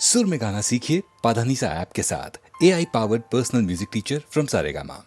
सुर में गाना सीखिए पाधानीसा ऐप के साथ। AI powered personal music teacher from Saregama.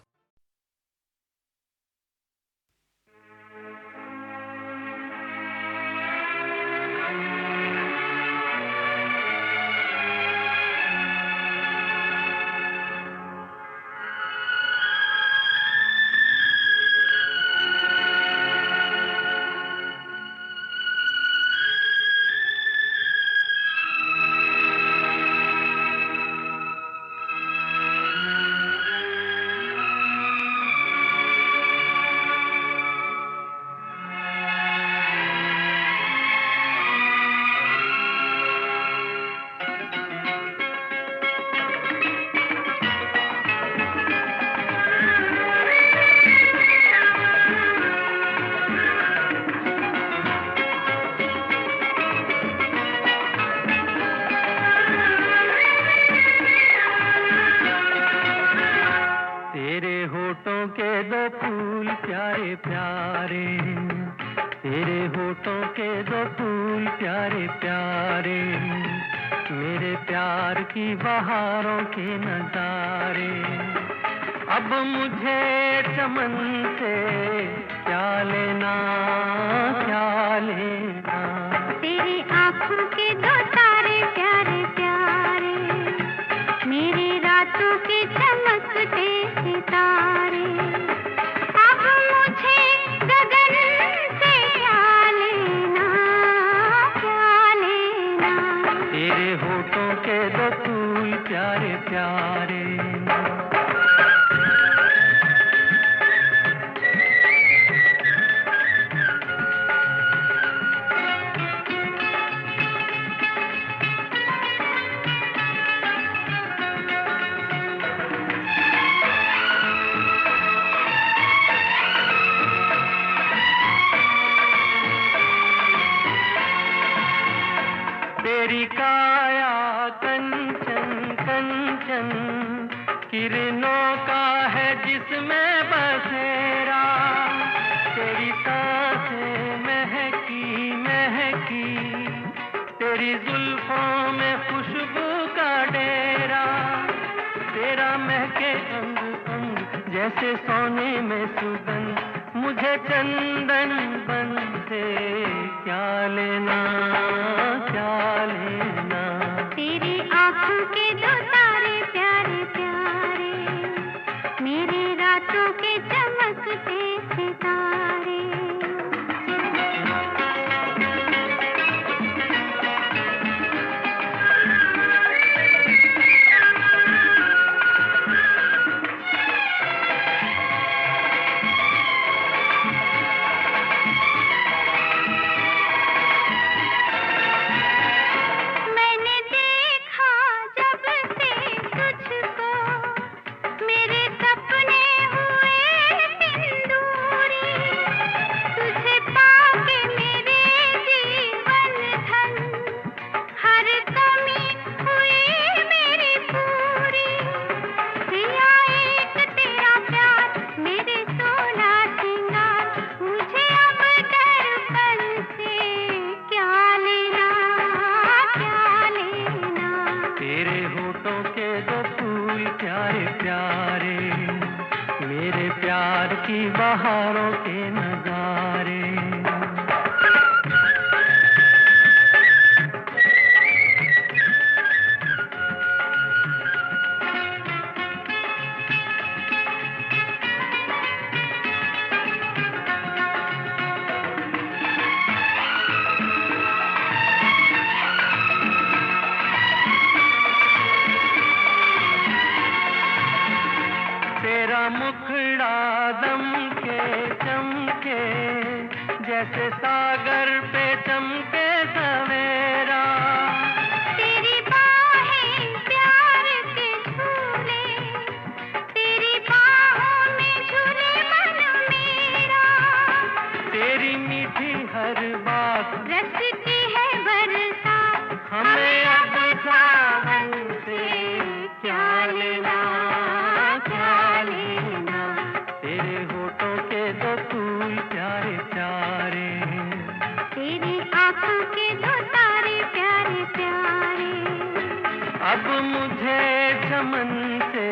तेरे अब मुझे चमन से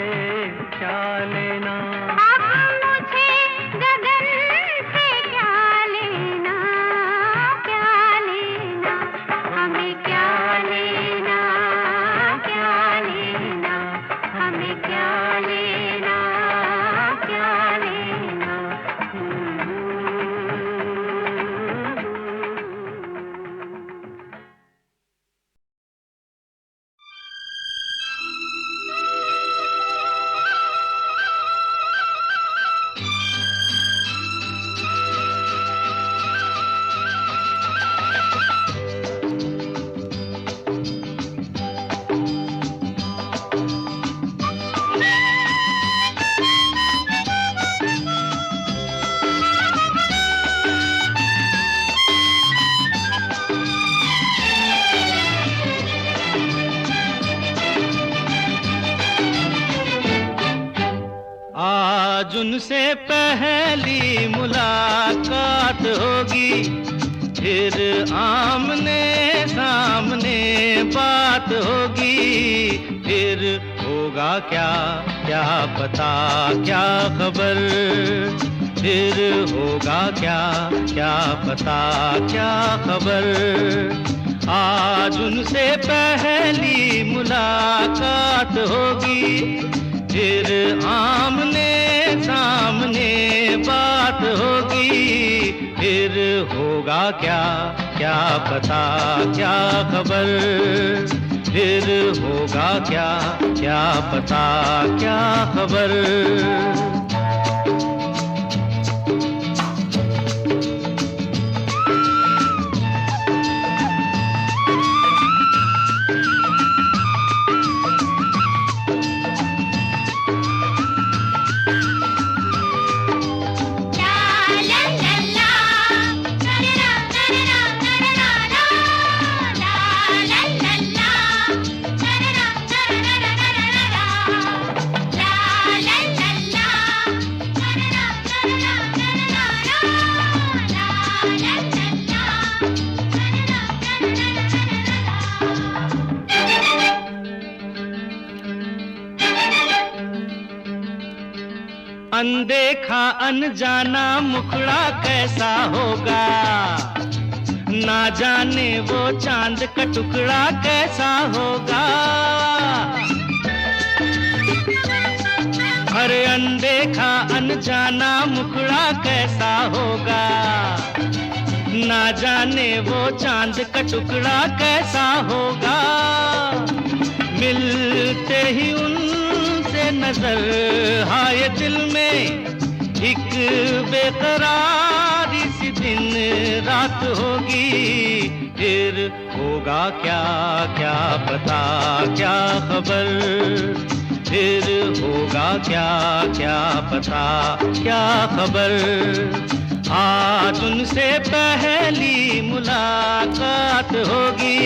क्या लेना, अब मुझे गगन से क्या लेना, क्या लेना, हमें क्या लेना, क्या लेना, हमें क्या लेना, क्या लेना। आज उनसे पहली मुलाकात होगी, फिर आमने सामने बात होगी, फिर होगा क्या क्या पता क्या खबर, फिर होगा क्या क्या पता क्या खबर। आज उनसे पहली मुलाकात होगी, फिर आमने सामने बात होगी, फिर होगा क्या क्या पता क्या खबर, फिर होगा क्या क्या पता क्या खबर। अनदेखा अनजाना मुखड़ा कैसा होगा, ना जाने वो चांद का टुकड़ा कैसा होगा। अरे अनदेखा अनजाना मुखड़ा कैसा होगा, ना जाने वो चांद का टुकड़ा कैसा होगा। मिलते ही उनसे नजर हाय दिल में एक बेकरारी सी दिन रात होगी, फिर होगा क्या क्या पता क्या खबर, फिर होगा क्या क्या पता क्या खबर। आज उनसे पहली मुलाकात होगी।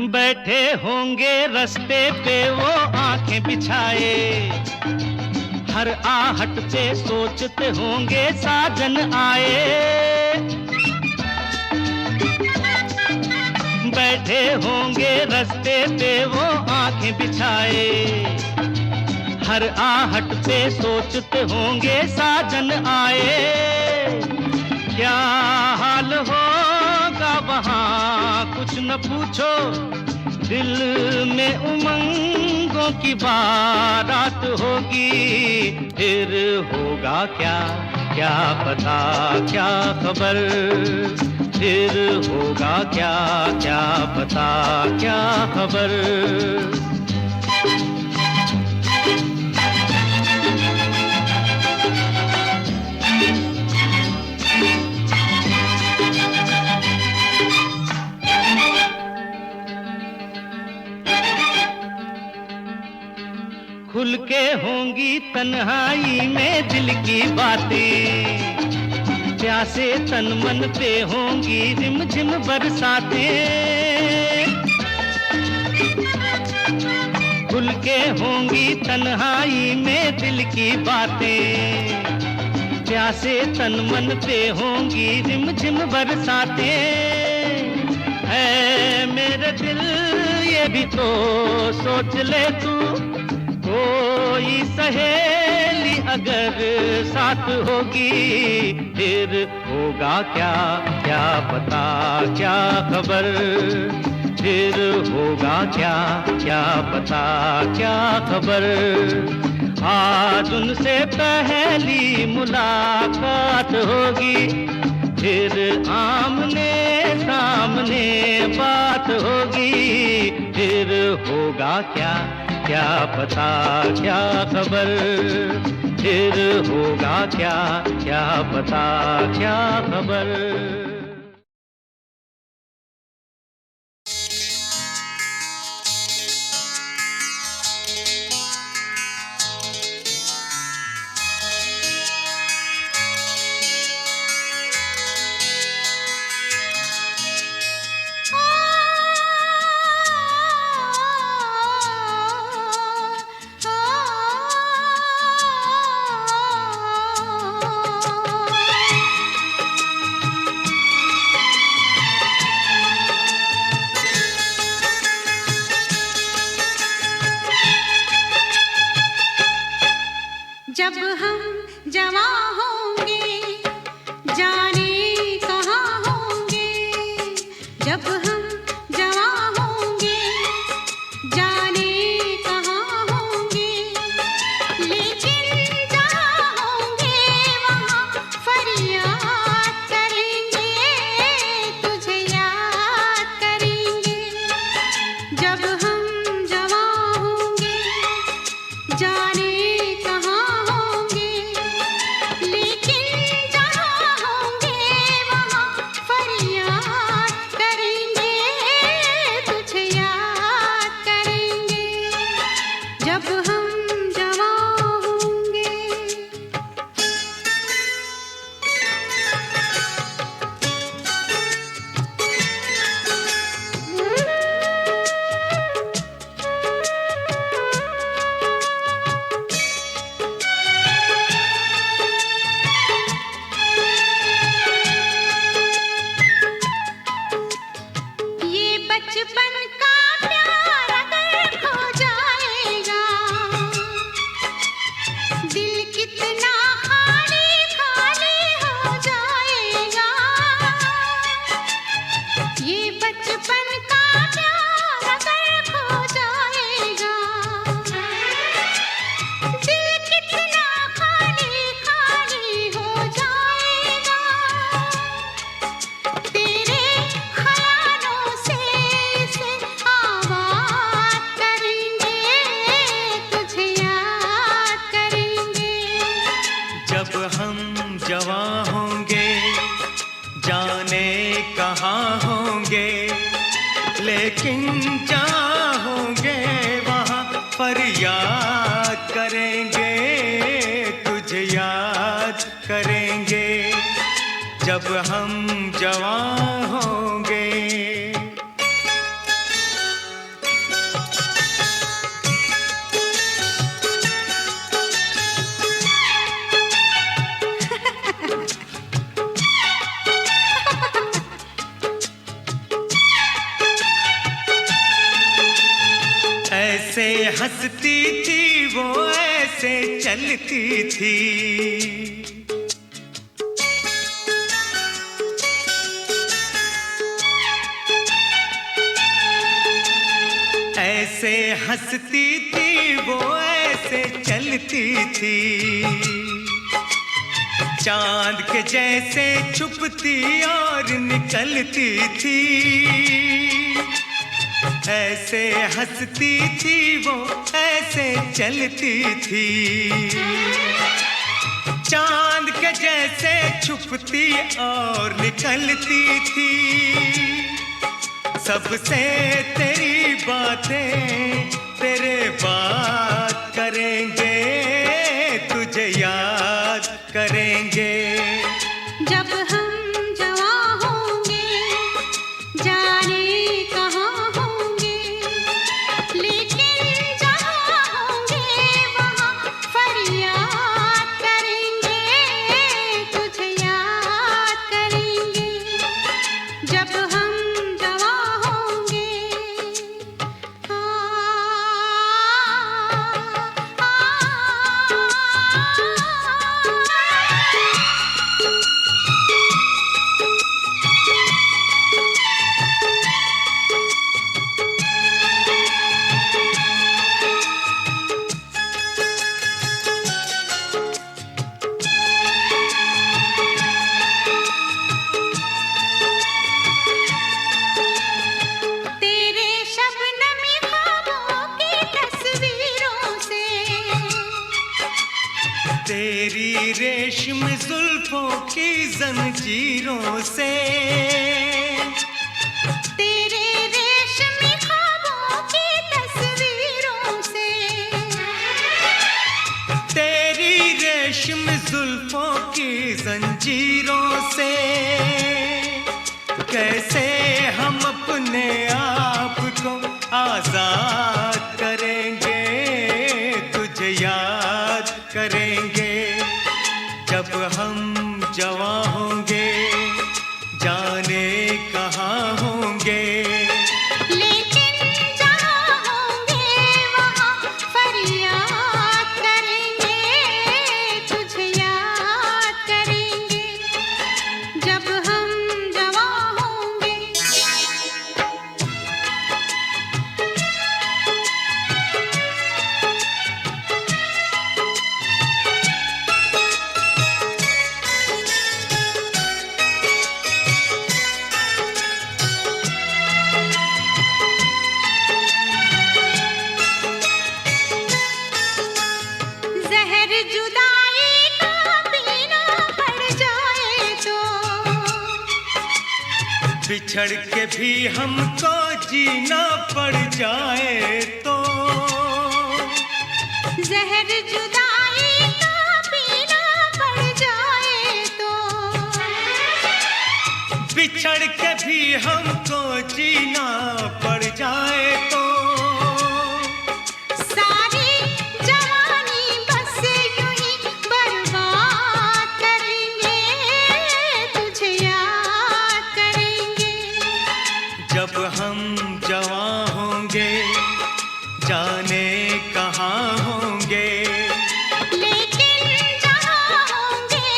बैठे होंगे रास्ते पे वो आंखें बिछाए, हर आहट पे सोचते होंगे साजन आए। बैठे होंगे रास्ते पे वो आंखें बिछाए, हर आहट पे सोचते होंगे साजन आए। क्या हाल होगा वहाँ कुछ न पूछो, दिल में उमंगों की बारात होगी, फिर होगा क्या क्या पता क्या खबर, फिर होगा क्या क्या पता क्या खबर। खुल के होंगी तन्हाई में दिल की बातें, प्यासे तन मन पे होंगी रिमझिम बरसातें। खुल के होंगी तन्हाई में दिल की बातें, प्यासे तन मन पे होंगी रिमझिम बरसातें। है मेरे दिल ये भी तो सोच ले तू, कोई सहेली अगर साथ होगी फिर होगा क्या क्या पता क्या खबर, फिर होगा क्या क्या पता क्या खबर। आज उनसे पहली मुलाकात होगी, फिर आमने सामने बात होगी, फिर होगा क्या क्या पता क्या खबर, फिर होगा क्या क्या पता क्या खबर। जब हम जवां होंगे जाने कहाँ होंगे, जब हम जवां होंगे जाने कहाँ होंगे, लेकिन जहाँ होंगे वहाँ फरियाद करेंगे, तुझे याद करेंगे। जब हम जवां होंगे जाने लेकिन जहाँ होंगे वहाँ फरियाद करेंगे, तुझे याद करेंगे जब हम जवां होंगे। ऐसे हंसती थी वो ऐसे चलती थी, ऐसे हंसती थी वो ऐसे चलती थी, चांद के जैसे छुपती और निकलती थी। ऐसे हंसती थी वो ऐसे चलती थी, चांद के जैसे छुपती और निकलती थी। सबसे तेरी बातें तेरे बात करेंगे, तुझे याद करेंगे। जब हम जवां होंगे जाने कहाँ होंगे, लेकिन जहाँ होंगे वहाँ फरियाद करेंगे, तुझे याद करेंगे। जब हम जवां होंगे तेरे शबनमी ख्वाबों की तस्वीरों से, तेरी रेशम जुल्फों की जंजीरों से, तेरे रेशमी ख्वाबों की तस्वीरों से, तेरी रेशम जुल्फों की जंजीरों से, कैसे हम अपने आप को आजाद करेंगे, तुझे याद करेंगे। जब हम जवां होंगे जाने कहाँ होंगे, लेकिन जहाँ होंगे वहाँ फरियाद करेंगे, तुझे याद करेंगे। जब हम जवां होंगे जहर जुदाई का पीना पड़ जाए तो, बिछड़ के भी हमको जीना पड़ जाए तो, जहर जुदाई का पीना पड़ जाए तो, बिछड़ के भी हमको जीना पड़ जाए तो, सारी जवानी बस यूं ही बर्बाद करेंगे, तुझे याद करेंगे। जब हम जवां होंगे जाने कहाँ होंगे, लेकिन जहाँ होंगे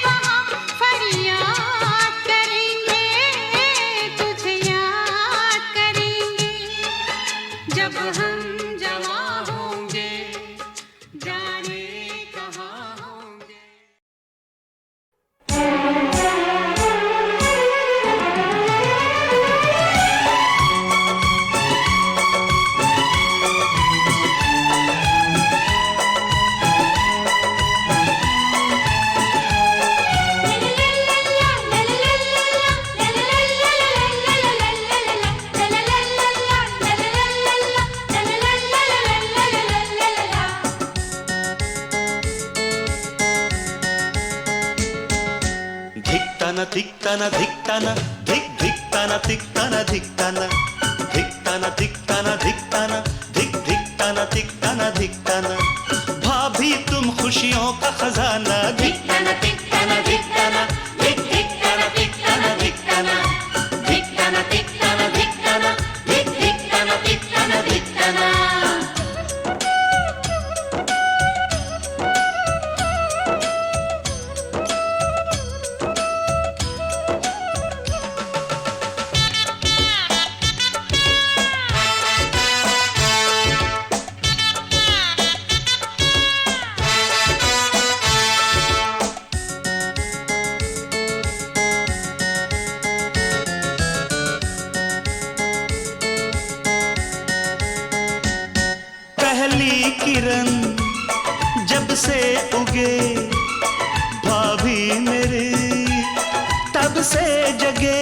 वहाँ फरियाद करेंगे, तुझे याद करेंगे। जब हम जवां होंगे जाने कहाँ होंगे। धिक्ताना धिक्ताना धिक धिक्ताना तिक्ताना धिक्ताना धिक्ताना तिक्ताना धिक्ताना धिक धिक्ताना तिक्ताना धिक्ताना। भाभी तुम खुशियों का खजाना, धिक्ताना तिक्ताना धिक्ताना धिक धिक्ताना तिक्ताना धिक्ताना धिक्ताना तिक्ताना धिक्ताना धिक धिक्ताना तिक्ताना धिक्ताना। पहली किरण जब से उगे भाभी मेरी तब से जगे,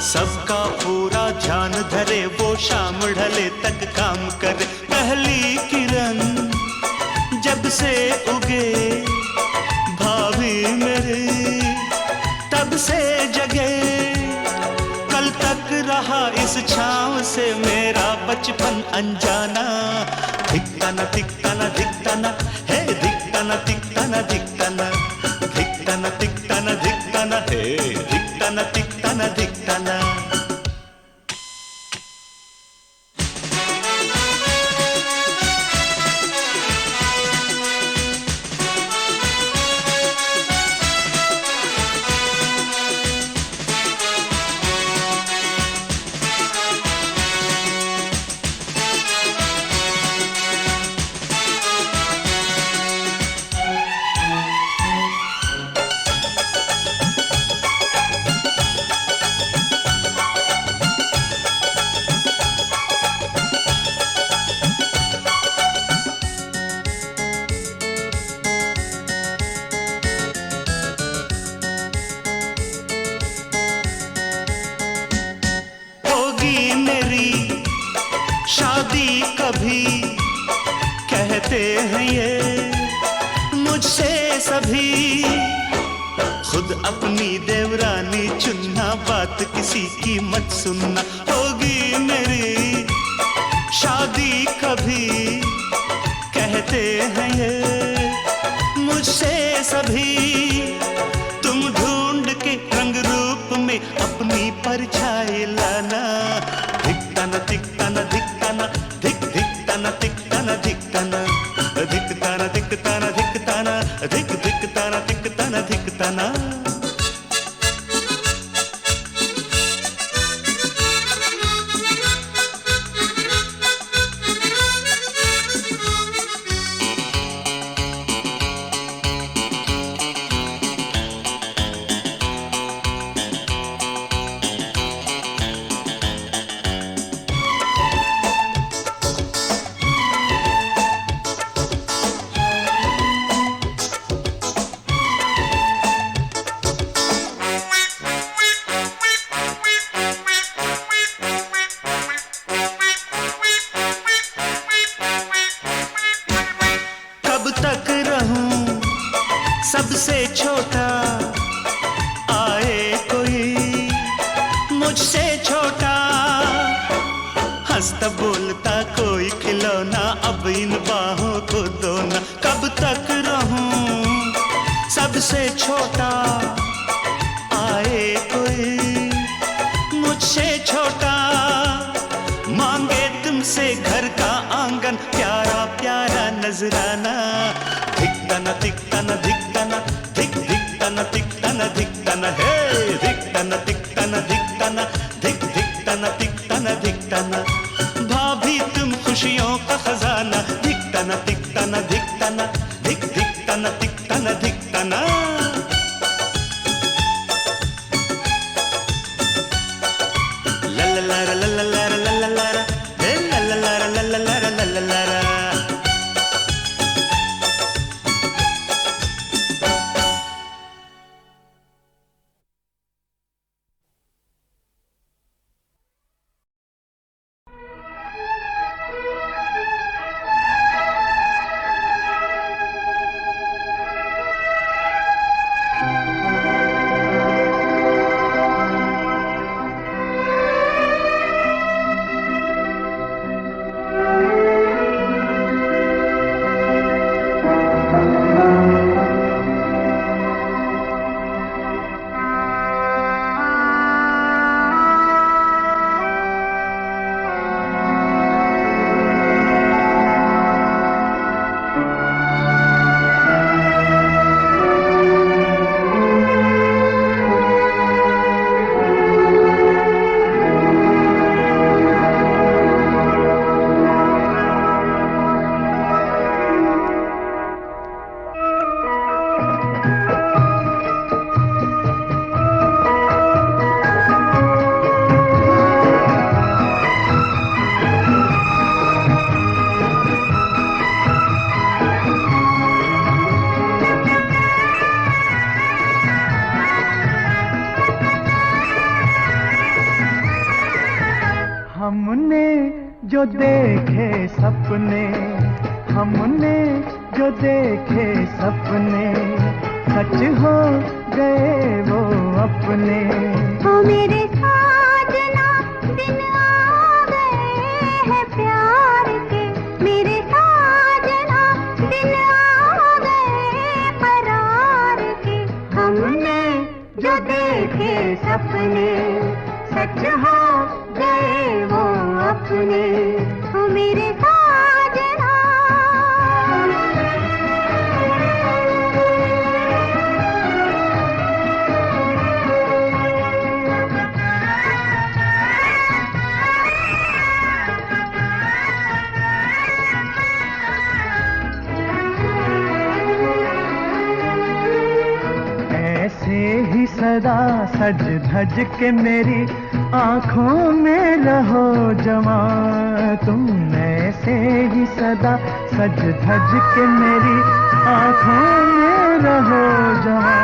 सबका पूरा ध्यान धरे वो शाम ढले तक काम करे। पहली किरण जब से उगे भाभी मेरी तब से जगे, कल तक रहा इस छाँव से मेरा बचपन अनजाना। धिकताना धिकताना धिकताना हे धिकताना धिकताना धिकताना धिकताना धिकताना धिकताना हे धिकताना धिकताना धिकताना। शादी कभी कहते हैं ये मुझसे सभी, खुद अपनी देवरानी चुनना, बात किसी की मत सुनना। होगी मेरी शादी कभी कहते हैं ये मुझसे सभी, तुम ढूंढ के रंग रूप में अपनी परछाई लाना। धिकताना धिकताना धिकताना धिक धिकताना धिकताना धिकताना धिकताना धिकताना धिकताना धिक धिकताना धिकताना धिकताना। तक रहूं सबसे छोटा, आए कोई मुझसे छोटा, हंसता बोलता कोई खिलौना, अब इन बाहों को दो ना। कब तक रहूं सबसे छोटा, आए कोई मुझसे छोटा, मांगे तुमसे घर का आंगन, प्यारा प्यारा नजराना। धिकताना धिकताना धिकताना धिक धिकताना धिकताना धिकताना हे धिकताना धिकताना धिकताना धिक धिकताना धिकताना धिकताना। भाभी तुम खुशियों का खजाना, धिकताना धिकताना धिकताना धिक धिकताना धिकताना धिकताना। ला ला ला ला ला ला ला ला ला हे ला ला ला ला ला ला ला ला ला। हमने जो देखे सपने, हमने जो देखे सपने, सच हो गए वो अपने। ओ मेरे साजना दिन आ गए हैं प्यार के, मेरे साजना दिन आ गए करार के। हमने जो देखे सपने, सच हो गए वो अपने। ओ मेरे साजना। ऐसे ही सदा सज धज के मेरी आँखों में रहो जमा तुम। ऐसे ही सदा सज धज के मेरी आँखों में रहो जमा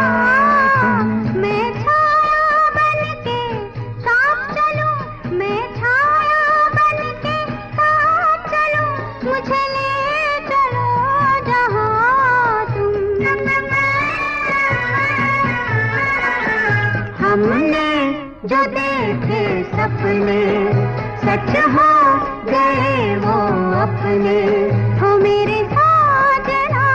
तुम। मैं छाया बनके साथ चलूं, मैं छाया बनके साथ चलूं, मुझे ले चलो जहां तुम। हमने जो देखे सपने, सच हो गए वो अपने। हो मेरे साजना।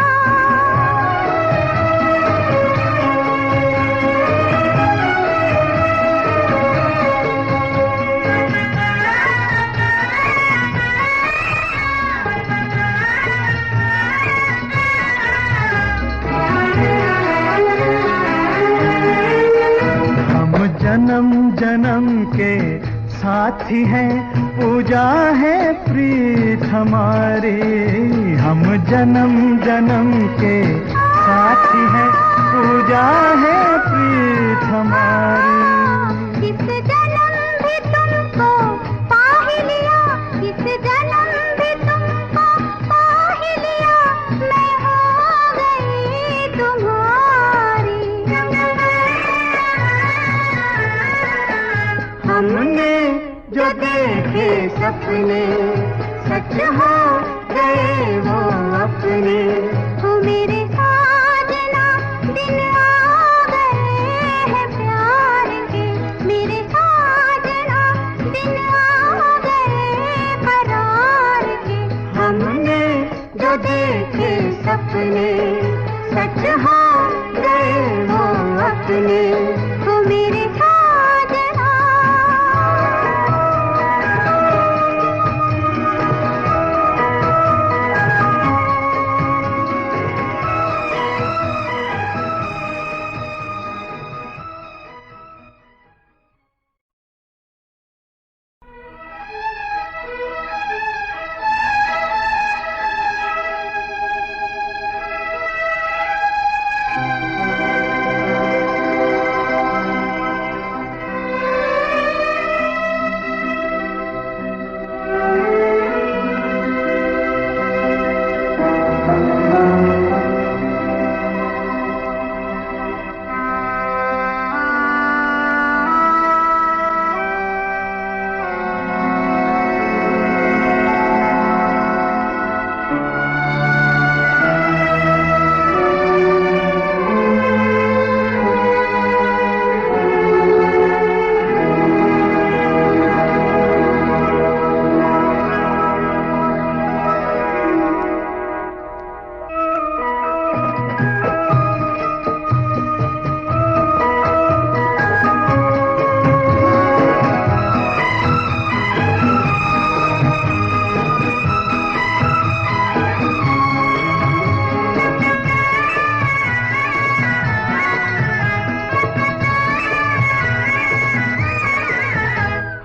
हम जन्म जन्म के साथी हैं, पूजा है प्रीत हमारी। हम जन्म जन्म के साथी हैं, पूजा है प्रीत हमारी। इस जन्म भी तुमको पा ही लिया, इस जन्म भी तुमको पा ही लिया, मैं हो गई तुम्हारी। हमने जो देखे सपने, सच हो गए वो अपने। ओ मेरे साजना दिन आ गए हैं प्यार के, मेरे साजना दिन आ गए करार के। हमने जो देखे सपने, सच हो गए वो अपने। ओ मेरे साजना।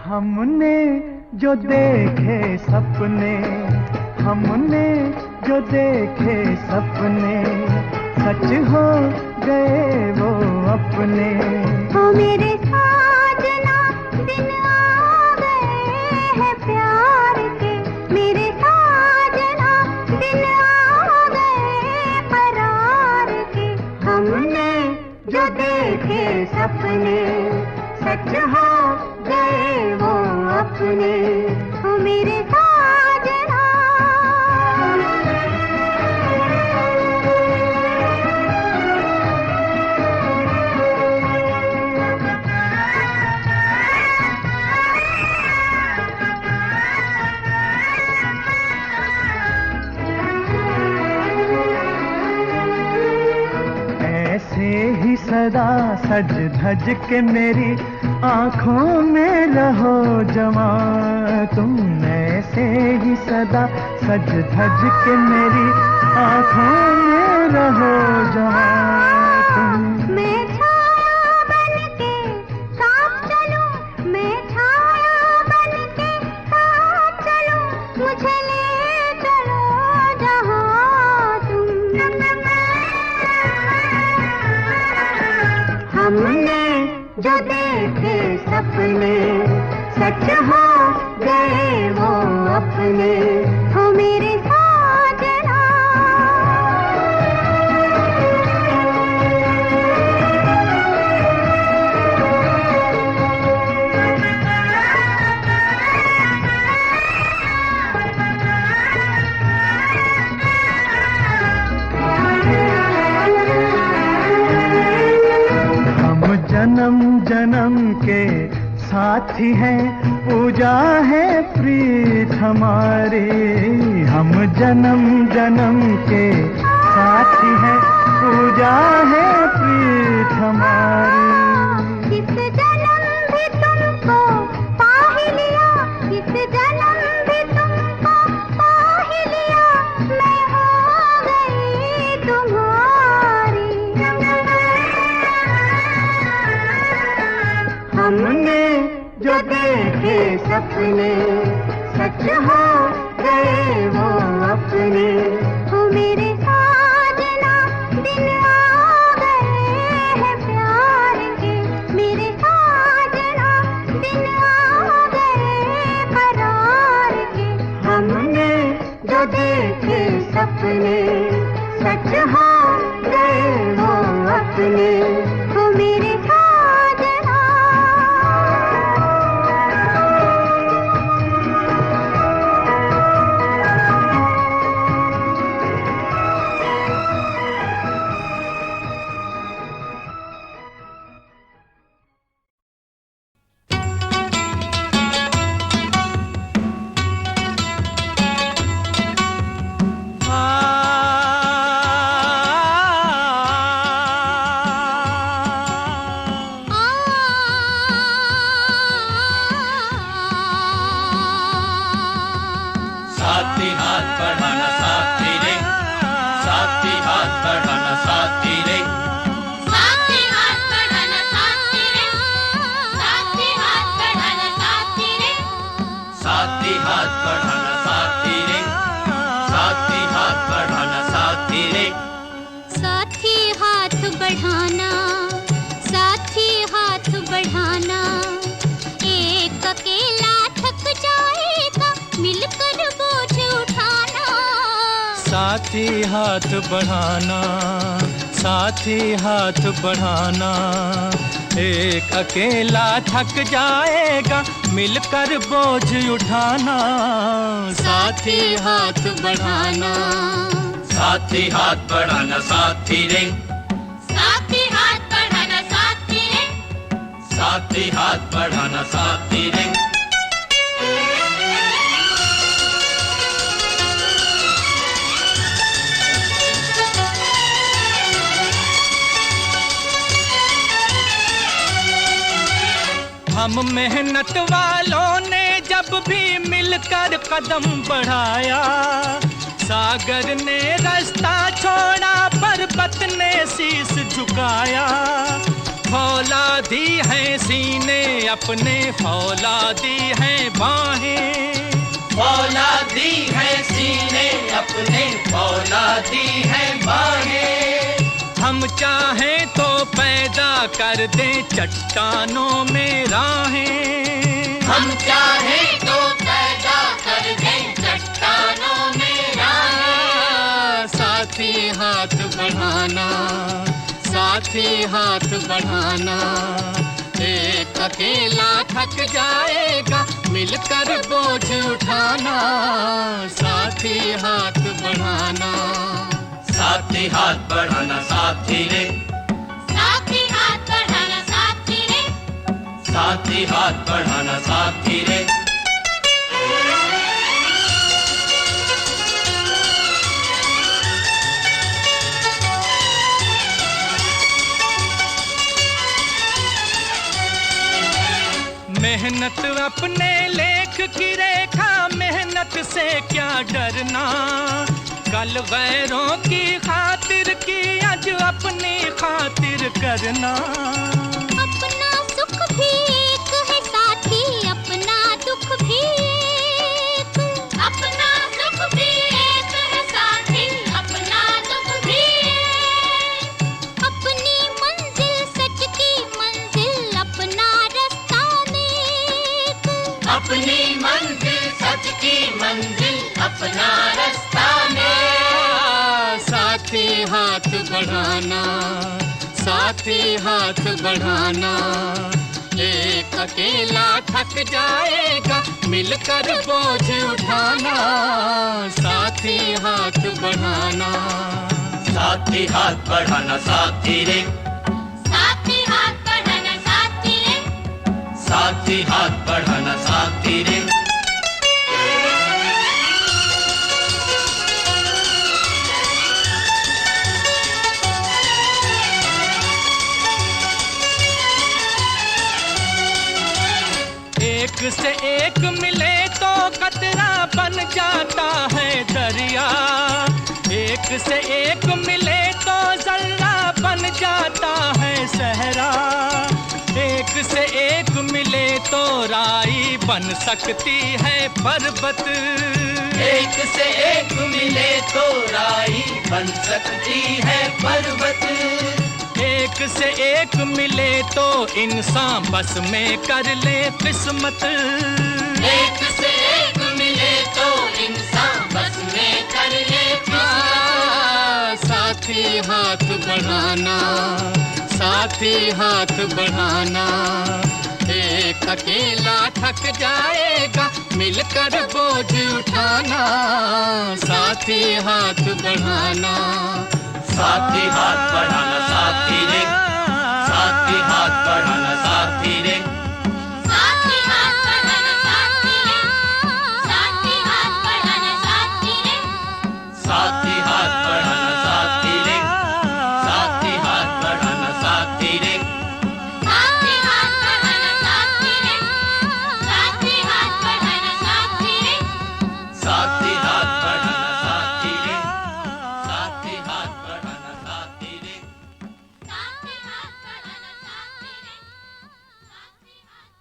हमने जो देखे सपने, हमने जो देखे सपने, सच हो गए वो अपने। ओ मेरे साजना दिन आ गए हैं प्यार के, मेरे साजना दिन आ गए करार के। हमने जो देखे सपने, सच हो गए वो अपने। सदा सज धज के मेरी आंखों में रहो जमा, तुम ऐसे ही सदा सज धज के मेरी आंखों में रहो जमा तुम। मैं छाया बनके साथ चलूं, मैं छाया बनके साथ चलूं, मुझे ले चलो जहां तुम। हमने जो देखे सपने सच हो गए वो अपने, हो मेरे साजना। जन्म जन्म के साथी हैं, पूजा है प्रीत हमारी। हम जन्म जन्म के साथी हैं, पूजा है प्रीत हमारी। इस जन्म भी तुमको पा ही लिया, इस जन्म भी तुमको पा ही लिया, मैं हो गई तुम्हारी। हमने जो देखे सपने सच हो गए वो अपने, हो मेरे साजना दिन आ गए हैं प्यार के, मेरे साजना दिन आ गए करार के। हमने जो देखे सपने सच हो गए वो अपने, हो मेरे साजना। साथी हाथ बढ़ाना साथी रे, साथी हाथ बढ़ाना साथी रे, साथी हाथ बढ़ाना साथी रे, साथी हाथ बढ़ाना साथी रे, साथी हाथ बढ़ाना साथी रे, साथी हाथ बढ़ाना साथी रे। साथी हाथ बढ़ाना, साथी हाथ बढ़ाना, एक अकेला थक जाएगा मिलकर बोझ उठाना। साथी हाथ बढ़ाना, साथी हाथ बढ़ाना, एक अकेला थक जाएगा मिलकर बोझ उठाना। साथी हाथ बढ़ाना, साथी हाथ बढ़ाना साथी रे, साथी हाथ बढ़ाना साथी रे, साथी हाथ बढ़ाना साथी रे। हम मेहनत वालों ने जब भी मिलकर कदम बढ़ाया, सागर ने रास्ता छोड़ा पर्वत ने शीश झुकाया। फौलादी है सीने अपने, फौलादी है बाहें, फौलादी है सीने अपने, फौलादी है बाहें। हम चाहें तो पैदा कर दें चट्टानों में राहें। हम चाहें तो पैदा कर दें चट्टानों में राहें। साथी हाथ बढ़ाना, साथी हाथ बढ़ाना, एक अकेला थक जाएगा मिलकर बोझ उठाना। साथी हाथ बढ़ाना, साथी हाथ बढ़ाना साथी रे, साथी हाथ बढ़ाना साथी रे, साथी हाथ बढ़ाना साथी रे। लेख की रेखा मेहनत से क्या डरना, कल गैरों की खातिर की आज अपनी खातिर करना। अपना सुख भी एक है साथी, अपना दुख भी एक। अपना सुख भी एक है साथी, अपना दुख भी एक। अपनी मंजिल सच की मंजिल, अपना रास्ता नेक। अपनी मंजिल सच की मंजिल, अपना रास्ता नेक। साथी हाथ बढ़ाना, साथी हाथ बढ़ाना, एक अकेला थक जाएगा मिलकर बोझ उठाना। साथी हाथ बढ़ाना, साथी हाथ बढ़ाना साथी रे, साथी हाथ बढ़ाना साथी रे। साथी हाथ बढ़ाना साथी रे। एक से एक मिले तो कतरा बन जाता है दरिया, एक से एक मिले तो जर्रा बन जाता है सहरा। एक से एक मिले तो राई बन सकती है पर्वत, एक से एक मिले तो राई बन सकती है पर्वत। एक से एक मिले तो इंसान बस में कर ले किस्मत। एक से एक मिले तो इंसान बस में कर ले किस्मत। साथी हाथ बढ़ाना, साथी हाथ बढ़ाना, एक अकेला थक जाएगा मिलकर बोझ उठाना। साथी हाथ बढ़ाना, साथी हाथ बढ़ाना साथी रे, साथी हाथ बढ़ाना साथी रे। साथी हाथ बढ़ाना साथी रे, साथी हाथ बढ़ाना साथी रे। साथी हाथ बढ़ाना साथी रे, साथी हाथ बढ़ाना साथी रे। साथी हाथ बढ़ाना साथी रे, साथी हाथ बढ़ाना साथी रे। साथी हाथ बढ़ाना साथी रे, साथी हाथ बढ़ाना साथी रे। साथी हाथ बढ़ाना साथी रे, साथी हाथ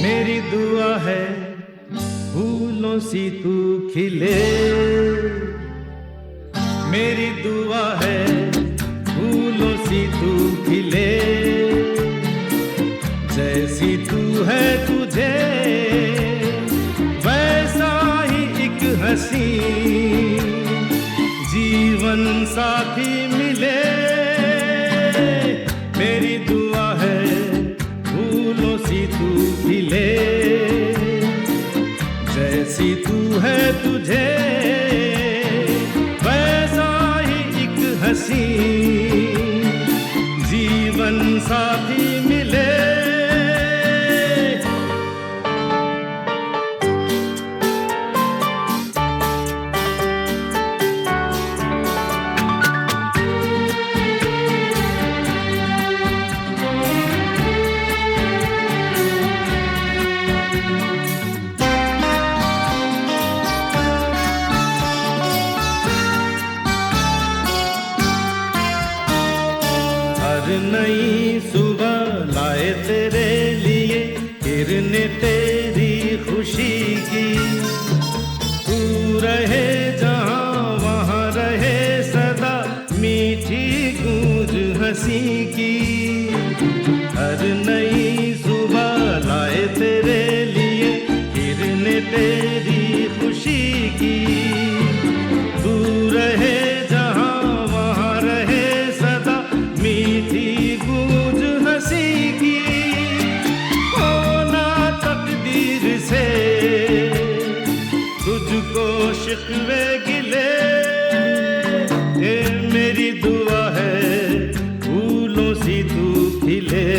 मेरी दुआ है फूलों सी तू खिले, मेरी दुआ है फूलों सी तू खिले। जैसी तू है तुझे वैसा ही एक हंसी जीवन साथी मिले। मेरी दुआ है फूलों सी तू खिले, जैसी तू है तुझे वैसा ही एक हंसी जीवन साथी मिले। से तुझको शिकवे गिले, ये मेरी दुआ है फूलों सी तू खिले।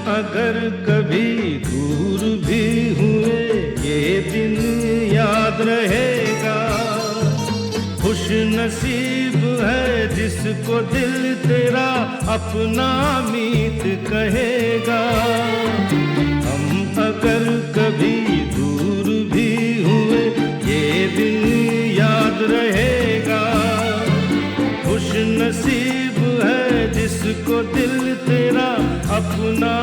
अगर कभी दूर भी हुए ये दिन याद रहेगा, खुश नसीब है जिसको दिल तेरा अपना मीत कहेगा। हम अगर कभी दूर भी हुए ये दिन याद रहेगा, खुश नसीब है जिसको दिल तेरा अपना